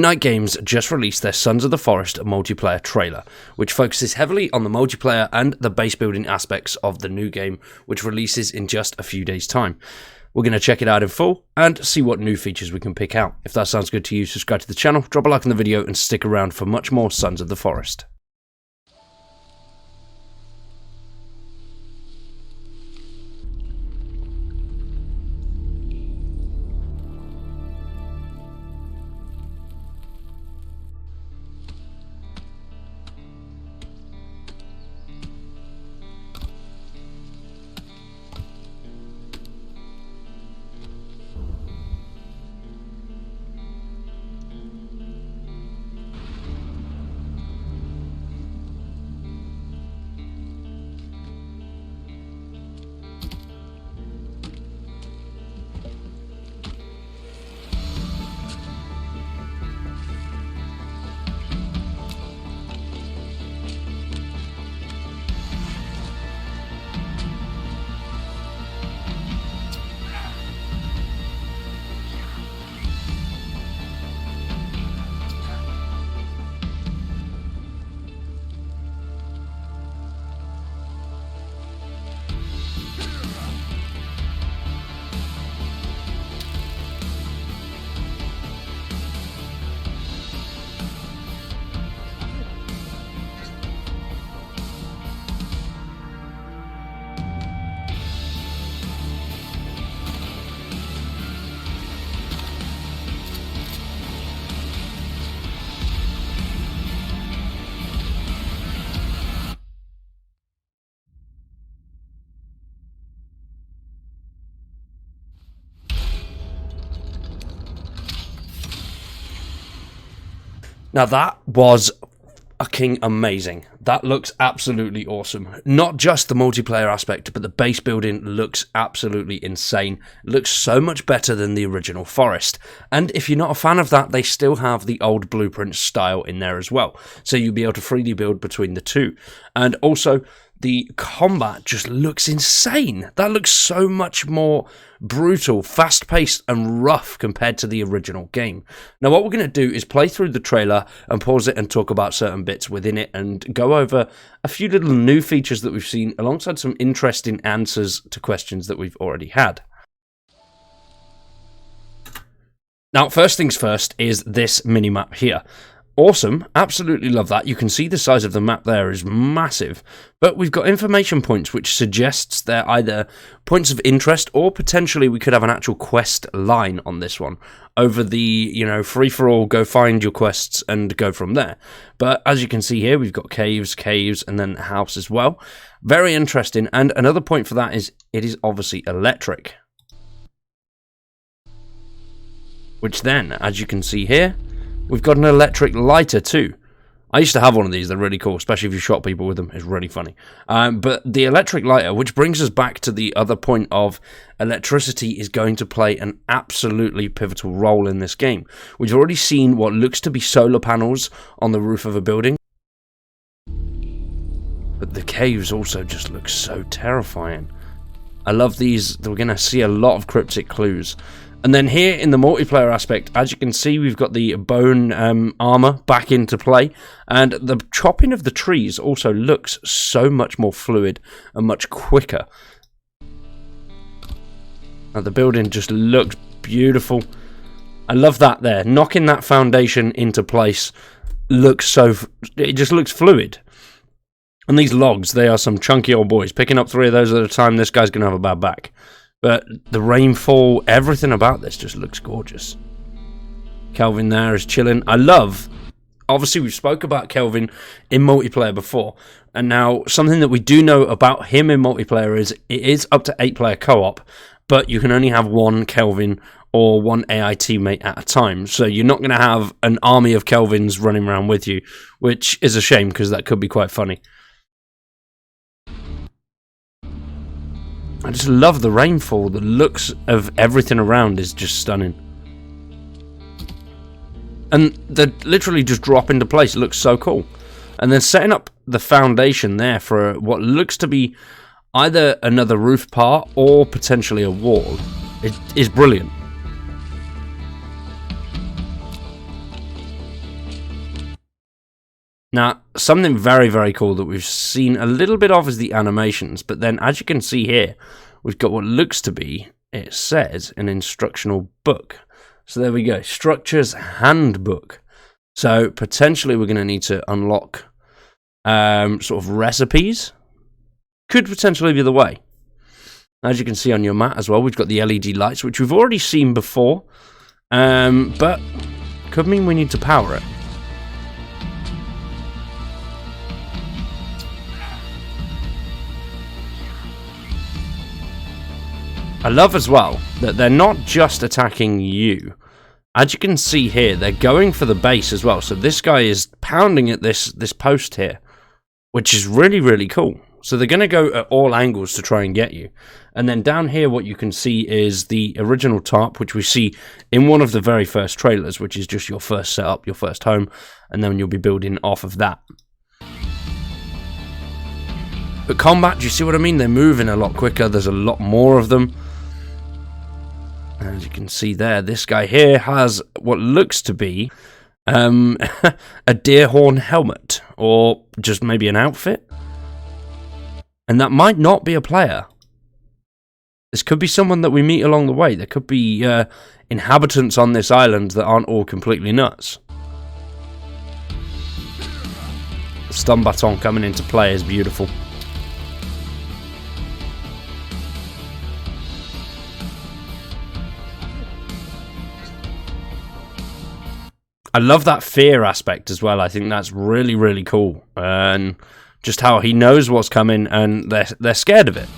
Night Games just released their Sons of the Forest multiplayer trailer, which focuses heavily on the multiplayer and the base building aspects of the new game, which releases in just a few days' time. We're going to check it out in full and see what new features we can pick out. If that sounds good to you, subscribe to the channel, drop a like on the video, and stick around for much more Sons of the Forest. Now that was fucking amazing. That looks absolutely awesome. Not just the multiplayer aspect, but the base building looks absolutely insane. It looks so much better than the original Forest. And if you're not a fan of that, they still have the old blueprint style in there as well. So you'll be able to freely build between the two. And also, the combat just looks insane. That looks so much more brutal, fast-paced and rough compared to the original game. Now what we're going to do is play through the trailer and pause it and talk about certain bits within it and go over a few little new features that we've seen alongside some interesting answers to questions that we've already had. Now first things first is this minimap here. Awesome, absolutely love that. You can see the size of the map there is massive, but we've got information points which suggests they're either points of interest or potentially we could have an actual quest line on this one over the, free-for-all, go find your quests and go from there. But as you can see here, we've got caves, and then a house as well. Very interesting, and another point for that is it is obviously electric. Which then, as you can see here, we've got an electric lighter too. I used to have one of these, they're really cool, especially if you shot people with them, it's really funny. But the electric lighter, which brings us back to the other point of electricity is going to play an absolutely pivotal role in this game. We've already seen what looks to be solar panels on the roof of a building. But the caves also just look so terrifying. I love these, we're going to see a lot of cryptic clues. And then here in the multiplayer aspect, as you can see, we've got the bone armor back into play. And the chopping of the trees also looks so much more fluid and much quicker. Now, the building just looks beautiful. I love that there. Knocking that foundation into place looks it just looks fluid. And these logs, they are some chunky old boys. Picking up 3 of those at a time, this guy's going to have a bad back. But the rainfall, everything about this just looks gorgeous. Kelvin there is chilling. I love, obviously we've spoke about Kelvin in multiplayer before, and now something that we do know about him in multiplayer is it is up to 8-player co-op, but you can only have one Kelvin or one AI teammate at a time, so you're not going to have an army of Kelvins running around with you, which is a shame because that could be quite funny. I just love the rainfall. The looks of everything around is just stunning. And they literally just drop into place. It looks so cool. And then setting up the foundation there for what looks to be either another roof part or potentially a wall is brilliant. Now, something very, very cool that we've seen a little bit of is the animations, but then as you can see here, we've got what looks to be, it says, an instructional book. So there we go, Structures Handbook. So potentially we're going to need to unlock sort of recipes. Could potentially be the way. As you can see on your mat as well, we've got the LED lights, which we've already seen before, but could mean we need to power it. I love as well that they're not just attacking you. As you can see here, they're going for the base as well. So this guy is pounding at this post here, which is really, really cool. So they're going to go at all angles to try and get you. And then down here, what you can see is the original tarp, which we see in one of the very first trailers, which is just your first setup, your first home, and then you'll be building off of that. But combat, do you see what I mean? They're moving a lot quicker. There's a lot more of them. As you can see there, this guy here has what looks to be a deer horn helmet, or just maybe an outfit. And that might not be a player. This could be someone that we meet along the way. There could be inhabitants on this island that aren't all completely nuts. The stun baton coming into play is beautiful. I love that fear aspect as well. I think that's really, really cool. And just how he knows what's coming and they're scared of it.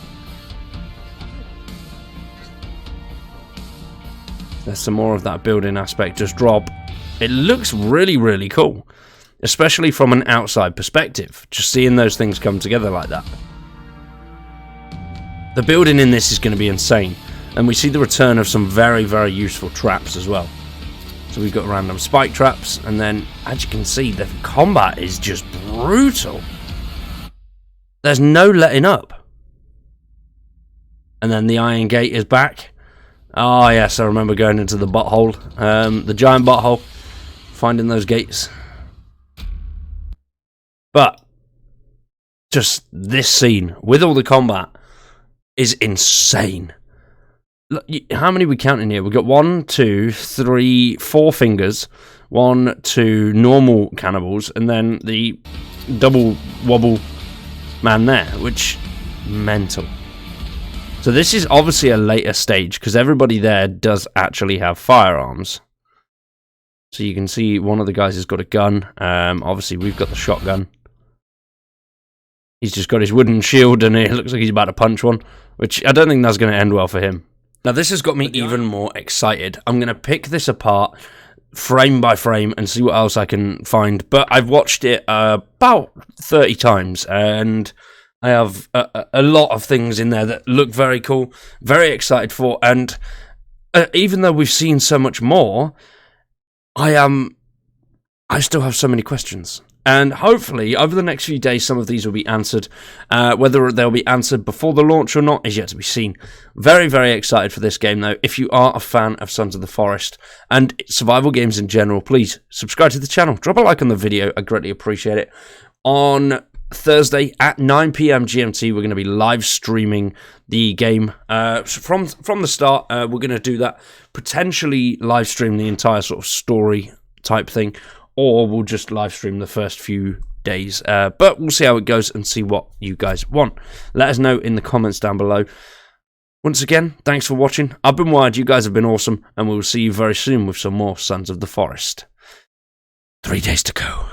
There's some more of that building aspect just drop. It looks really, really cool. Especially from an outside perspective. Just seeing those things come together like that. The building in this is going to be insane. And we see the return of some very, very useful traps as well. So we've got random spike traps, and then, as you can see, the combat is just brutal. There's no letting up. And then the iron gate is back. Oh yes, I remember going into the butthole, the giant butthole, finding those gates. But just this scene, with all the combat, is insane. Look, how many are we counting here? We've got 1, 2, 3, 4 fingers, 1, 2 normal cannibals, and then the double wobble man there, which mental. So this is obviously a later stage, because everybody there does actually have firearms. So you can see one of the guys has got a gun. Obviously we've got the shotgun. He's just got his wooden shield, and it looks like he's about to punch one, which I don't think that's going to end well for him. Now this has got me even more excited. I'm going to pick this apart frame by frame and see what else I can find. But I've watched it about 30 times, and I have a lot of things in there that look very cool, very excited for. And even though we've seen so much more, I still have so many questions. And hopefully, over the next few days, some of these will be answered. Whether they'll be answered before the launch or not is yet to be seen. Very, very excited for this game, though. If you are a fan of Sons of the Forest and survival games in general, please subscribe to the channel. Drop a like on the video. I greatly appreciate it. On Thursday at 9 PM GMT, we're going to be live streaming the game from the start. We're going to do that. Potentially live stream the entire sort of story type thing. Or we'll just live stream the first few days. But we'll see how it goes and see what you guys want. Let us know in the comments down below. Once again, thanks for watching. I've been Wired, you guys have been awesome, and we'll see you very soon with some more Sons of the Forest. 3 days to go.